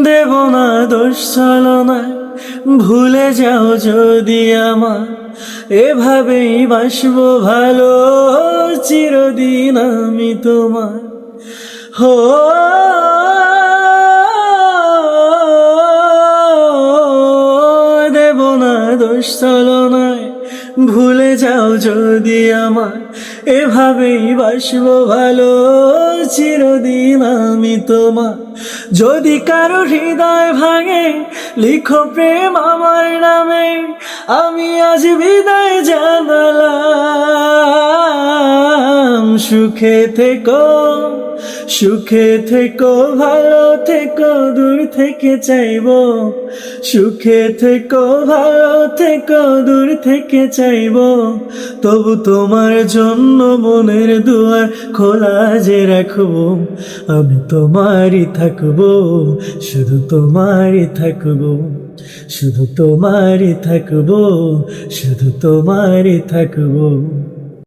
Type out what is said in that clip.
দেব না দোষ ছলনায়, ভুলে যাও যদি আমার, এভাবেই বাসবো ভালো চিরদিন আমি তোমার। হো দেব না দোষ ছলনায়, ভুলে যাও যদি আমার, এভাবেই বাসবো ভালো চিরদিন আমি তোমার। যদি কারো হৃদয় ভাঙে, লিখো প্রেম আমার নামে, আমি আজ বিদায় জানালাম। সুখে থেকো, সুখে থেকো, ভালো থেকো, দূর থেকে চাইবো। সুখে থেকো, ভালো থেকো, দূর থেকে চাইবো। তবু তোমার জন্য মনের দুয়ার খোলা যে রাখবো। আমি তোমারই থাকবো, শুধু তোমারই থাকবো, শুধু তোমারই থাকবো, শুধু তোমারই থাকবো।